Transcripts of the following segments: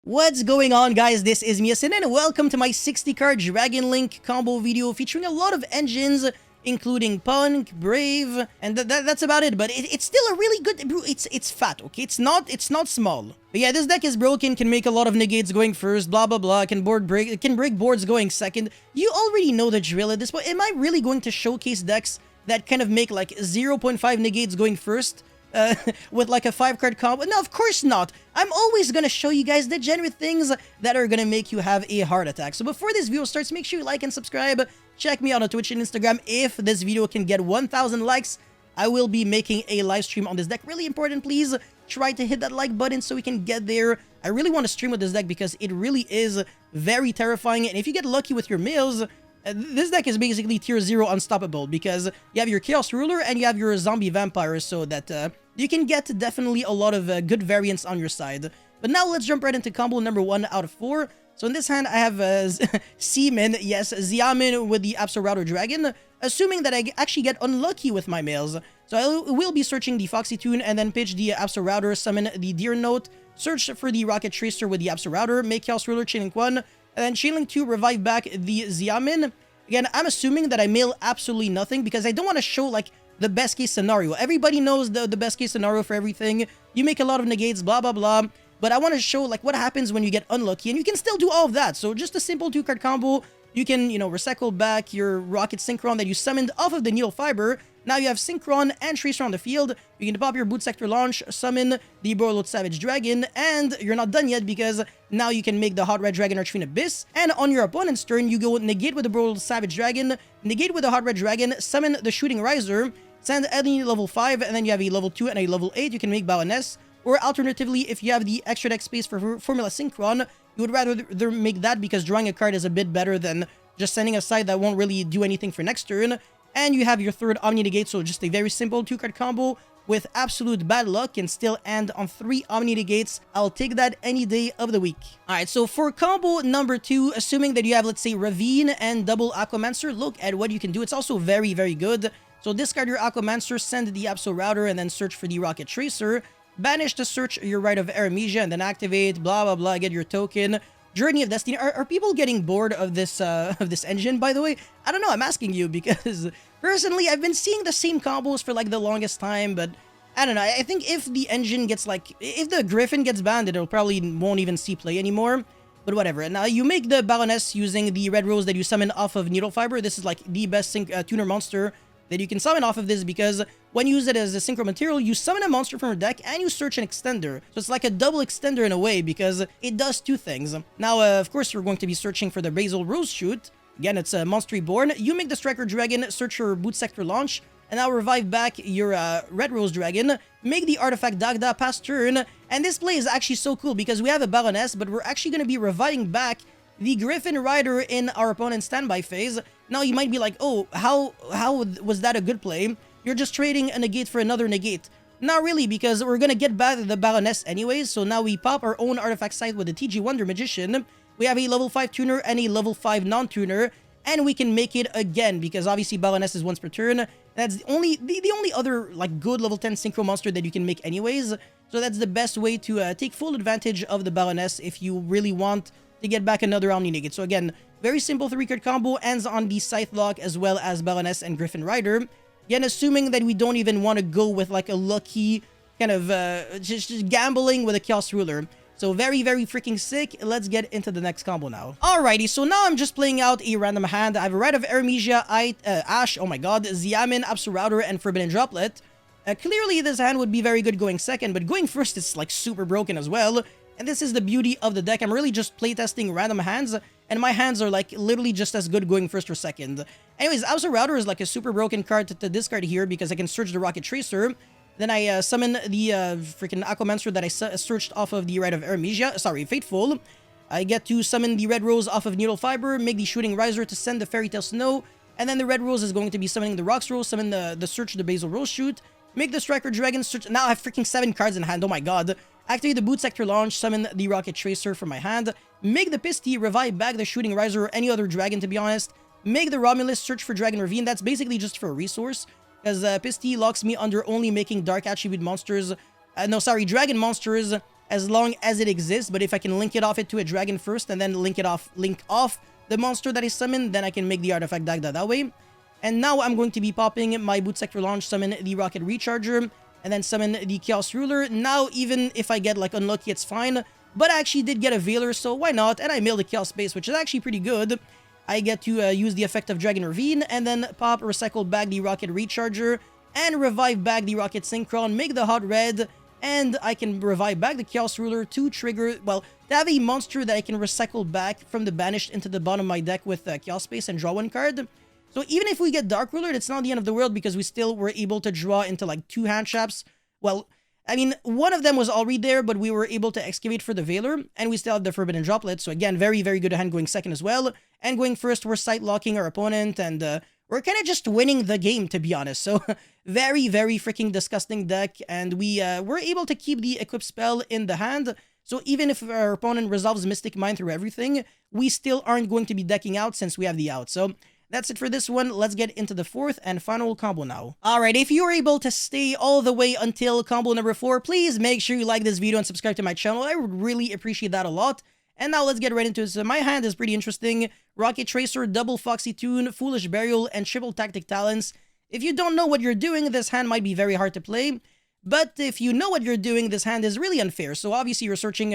What's going on, guys? This is Miasin and welcome to my 60-card DRAGONLINK combo video featuring a lot of engines, including Punk, Brave, and that's about it. But it's still a really good... It's fat, okay? It's not small. But yeah, this deck is broken, can make a lot of negates going first, blah, blah, blah, can break boards going second. You already know the drill at this point. Am I really going to showcase decks that kind of make like 0.5 negates going first? With like a 5-card combo? No, of course not. I'm always gonna show you guys degenerate things that are gonna make you have a heart attack. So before this video starts, make sure you like and subscribe. Check me out on Twitch and Instagram. If this video can get 1,000 likes, I will be making a live stream on this deck. Really important, please try to hit that like button so we can get there. I really want to stream with this deck because it really is very terrifying. And if you get lucky with your mills, this deck is basically tier 0 unstoppable because you have your Chaos Ruler and you have your Zombie Vampire, so that you can get definitely a lot of good variants on your side. But now let's jump right into combo number 1 out of 4. So in this hand, I have Seaman, yes, Xiamen with the Absol Router Dragon, assuming that I actually get unlucky with my mails. So I will be searching the Foxy Tune and then pitch the Absol Router, summon the Deer Note, search for the Rocket Tracer with the Absol Router, make Chaos Ruler Chainlink 1, and then Chainlink 2, revive back the Xiamen. Again, I'm assuming that I mail absolutely nothing because I don't want to show, like, the best case scenario. Everybody knows the best case scenario for everything. You make a lot of negates, blah, blah, blah. But I want to show, like, what happens when you get unlucky. And you can still do all of that. So just a simple 2-card combo. You can, you know, recycle back your Rocket Synchron that you summoned off of the Needle Fiber. Now you have Synchron and Tracer on the field. You can pop your Boot Sector Launch, summon the Borlot Savage Dragon, and you're not done yet because now you can make the Hot Red Dragon Archfiend Abyss. And on your opponent's turn, you go negate with the Borlot Savage Dragon, negate with the Hot Red Dragon, summon the Shooting Riser, send any level 5, and then you have a level 2 and a level 8. You can make Baroness. Or alternatively, if you have the extra deck space for Formula Synchron, you would rather make that because drawing a card is a bit better than just sending a side that won't really do anything for next turn. And you have your third Omni Negate, so just a very simple 2-card combo with absolute bad luck and still end on 3 Omni Negates. I'll take that any day of the week. Alright, so for combo number 2, assuming that you have, let's say, Ravine and double Aquamancer, look at what you can do. It's also very, very good. So discard your Aquamancer, send the Absol Router, and then search for the Rocket Tracer. Banish to search your Rite of Aramesia, and then activate, blah, blah, blah, get your token. Journey of Destiny. Are people getting bored of this engine, by the way? I don't know, I'm asking you because personally, I've been seeing the same combos for like the longest time, but I don't know. I think if the engine gets like, if the Griffin gets banned, it'll probably won't even see play anymore. But whatever. Now, you make the Baroness using the Red Rose that you summon off of Needle Fiber. This is like the best tuner monster that you can summon off of this because when you use it as a synchro material, you summon a monster from your deck and you search an extender. So it's like a double extender in a way because it does 2 things. Now, of course, you're going to be searching for the Basil Rose Shoot. Again, it's a Monster Reborn. You make the Striker Dragon, search your Boot Sector Launch, and now revive back your Red Rose Dragon. Make the Artifact Dagda pass turn. And this play is actually so cool because we have a Baroness, but we're actually going to be reviving back the Griffin Rider in our opponent's standby phase. Now you might be like, oh, how was that a good play? You're just trading a negate for another negate. Not really, because we're gonna get back the Baroness anyways. So now we pop our own artifact site with the TG Wonder Magician. We have a level 5 tuner and a level 5 non-tuner, and we can make it again because obviously Baroness is once per turn. That's the only other like good level 10 synchro monster that you can make anyways. So that's the best way to take full advantage of the Baroness if you really want to get back another Omni Negate. So again, very simple 3-card combo, ends on the Scythe Lock as well as Baroness and Griffin Rider. Again, assuming that we don't even want to go with like a lucky kind of just gambling with a Chaos Ruler. So very, very freaking sick. Let's get into the next combo now. Alrighty, so now I'm just playing out a random hand. I have a Rite of Aramesia, Ash, oh my god, Xiamen, Absol Router, and Forbidden Droplet. Clearly, this hand would be very good going second, but going first is like super broken as well. And this is the beauty of the deck. I'm really just playtesting random hands, and my hands are like literally just as good going first or second. Anyways, Absol Router is like a super broken card to discard here because I can search the Rocket Tracer. Then I summon the freaking Aquamancer that I searched off of the Rite of Aramesia. Sorry, Fateful. I get to summon the Red Rose off of Needle Fiber, make the Shooting Riser to send the Fairy Tale Snow, and then the Red Rose is going to be summoning the Rocks Rose, summon the Search the Basil Rose Shoot, make the Striker Dragon, search. Now I have freaking 7 cards in hand, oh my god. Activate the Boot Sector Launch, summon the Rocket Tracer from my hand, make the Pisty, revive back the Shooting Riser or any other dragon, to be honest, make the Romulus, search for Dragon Ravine. That's basically just for a resource, because Pisty locks me under only making Dark Attribute monsters, no, sorry, Dragon monsters as long as it exists. But if I can link it off it to a dragon first and then link off the monster that is summoned, then I can make the artifact Dagda that way. And now I'm going to be popping my boot sector launch, summon the rocket recharger, and then summon the chaos ruler. Now even if I get like unlucky, it's fine. But I actually did get a Veiler, so why not? And I milled the Chaos Space, which is actually pretty good. I get to use the effect of Dragon Ravine, and then pop, recycle back the Rocket Recharger, and revive back the Rocket Synchron, make the Hot Red, and I can revive back the Chaos Ruler to trigger, well, to have a monster that I can recycle back from the banished into the bottom of my deck with Chaos Space and draw one card. So even if we get Dark Ruler, it's not the end of the world, because we still were able to draw into like 2 hand traps. Well, I mean, one of them was already there, but we were able to excavate for the Veiler, and we still have the Forbidden Droplet. So again, very, very good hand going second as well. And going first, we're sight locking our opponent, and we're kind of just winning the game, to be honest. So very, very freaking disgusting deck, and we were able to keep the Equip spell in the hand. So even if our opponent resolves Mystic Mind through everything, we still aren't going to be decking out since we have the out. So that's it for this one. Let's get into the 4th and final combo now. Alright, if you were able to stay all the way until combo number 4, please make sure you like this video and subscribe to my channel. I would really appreciate that a lot. And now let's get right into it. So my hand is pretty interesting. Rocket Tracer, double Foxy Tune, Foolish Burial, and triple Tactic Talents. If you don't know what you're doing, this hand might be very hard to play. But if you know what you're doing, this hand is really unfair. So obviously you're searching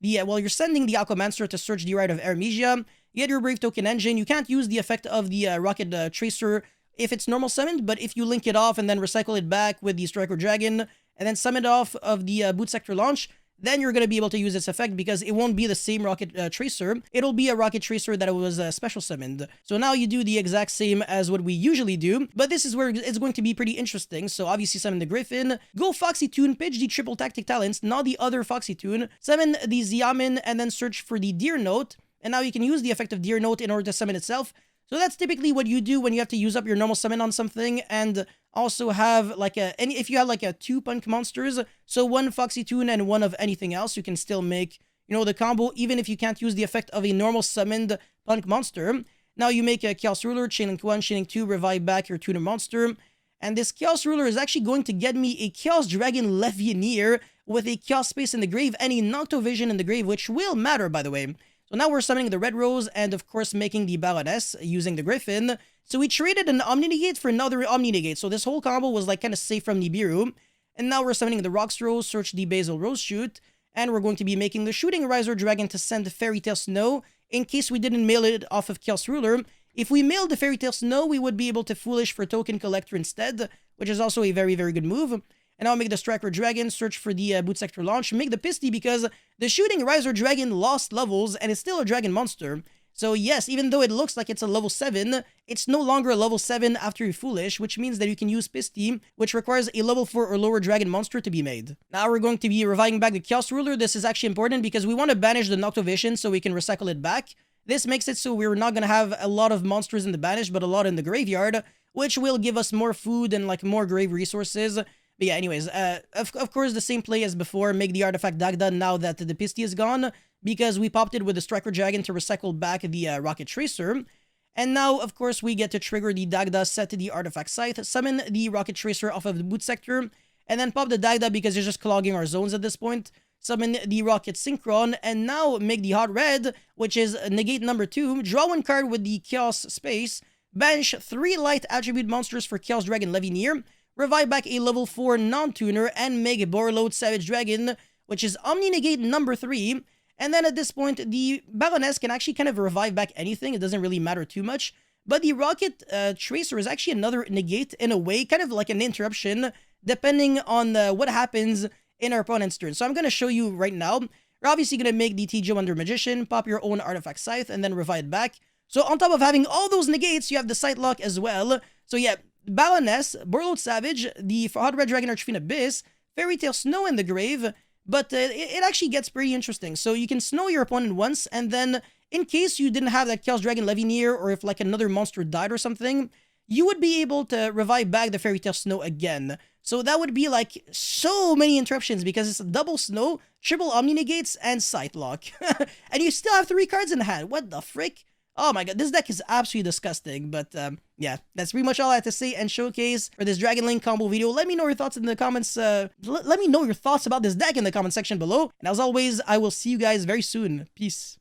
you're sending the Aquamancer to search the Rite of Artemisia. You get your Brave Token Engine. You can't use the effect of the Rocket Tracer if it's normal summoned, but if you link it off and then recycle it back with the Striker Dragon, and then summon it off of the Boot Sector launch, then you're going to be able to use this effect, because it won't be the same Rocket Tracer. It'll be a Rocket Tracer that was special summoned. So now you do the exact same as what we usually do, but this is where it's going to be pretty interesting. So obviously summon the Griffin, go Foxy Tune, pitch the triple Tactic Talents, not the other Foxy Tune, summon the Xiamen, and then search for the Deer Note. And now you can use the effect of Deer Note in order to summon itself. So that's typically what you do when you have to use up your normal summon on something, and also have like if you have like 2 punk monsters, so 1 Foxy Tune and 1 of anything else, you can still make, the combo, even if you can't use the effect of a normal summoned punk monster. Now you make a Chaos Ruler, Chainlink 1, Chainlink 2, revive back your tuner monster. And this Chaos Ruler is actually going to get me a Chaos Dragon Levianeer with a Chaos Space in the grave and a Noctovision in the grave, which will matter, by the way. So now we're summoning the Red Rose and, of course, making the Baroness using the Griffin. So we traded an Omni Negate for another Omni Negate. So this whole combo was like kind of safe from Nibiru. And now we're summoning the Rox Rose, search the Basil Rose Shoot. And we're going to be making the Shooting Riser Dragon to send Fairy Tale Snow in case we didn't mail it off of Chaos Ruler. If we mailed the Fairy Tale Snow, we would be able to Foolish for Token Collector instead, which is also a very, very good move. And I'll make the Striker Dragon, search for the Boot Sector launch, make the Pisty, because the Shooting Riser Dragon lost levels and it's still a dragon monster. So yes, even though it looks like it's a level 7, it's no longer a level 7 after you Foolish, which means that you can use Pisty, which requires a level 4 or lower dragon monster to be made. Now we're going to be reviving back the Chaos Ruler. This is actually important because we want to banish the Noctovision so we can recycle it back. This makes it so we're not going to have a lot of monsters in the banish, but a lot in the graveyard, which will give us more food and like more grave resources. But yeah, anyways, of course, the same play as before, make the artifact Dagda now that the Pisty is gone, because we popped it with the Striker Dragon to recycle back the Rocket Tracer. And now, of course, we get to trigger the Dagda, set to the artifact Scythe, summon the Rocket Tracer off of the Boot Sector, and then pop the Dagda because you're just clogging our zones at this point. Summon the Rocket Synchron, and now make the Hot Red, which is negate number 2, draw 1 card with the Chaos Space, banish 3 light attribute monsters for Chaos Dragon Levianeer, revive back a level 4 non-tuner, and make a Borreload Savage Dragon, which is Omni Negate number 3. And then at this point, the Baroness can actually kind of revive back anything. It doesn't really matter too much. But the Rocket Tracer is actually another negate in a way, kind of like an interruption, depending on what happens in our opponent's turn. So I'm going to show you right now. We're obviously going to make the TJ Wonder Magician, pop your own artifact Scythe, and then revive it back. So on top of having all those negates, you have the Sight Lock as well. So yeah, Baroness, Borreload Savage, the Hot Red Dragon Archfiend Abyss, Fairy Tale Snow in the grave, but it actually gets pretty interesting. So you can snow your opponent once, and then in case you didn't have that Chaos Dragon Levianeer, or if like another monster died or something, you would be able to revive back the Fairy Tale Snow again. So that would be like so many interruptions because it's a double snow, triple Omni Negates, and Sight Lock. And you still have 3 cards in hand. What the frick? Oh my god, this deck is absolutely disgusting, but yeah, that's pretty much all I have to say and showcase for this Dragonlink combo video. Let me know your thoughts in the comments, let me know your thoughts about this deck in the comment section below, and as always, I will see you guys very soon. Peace.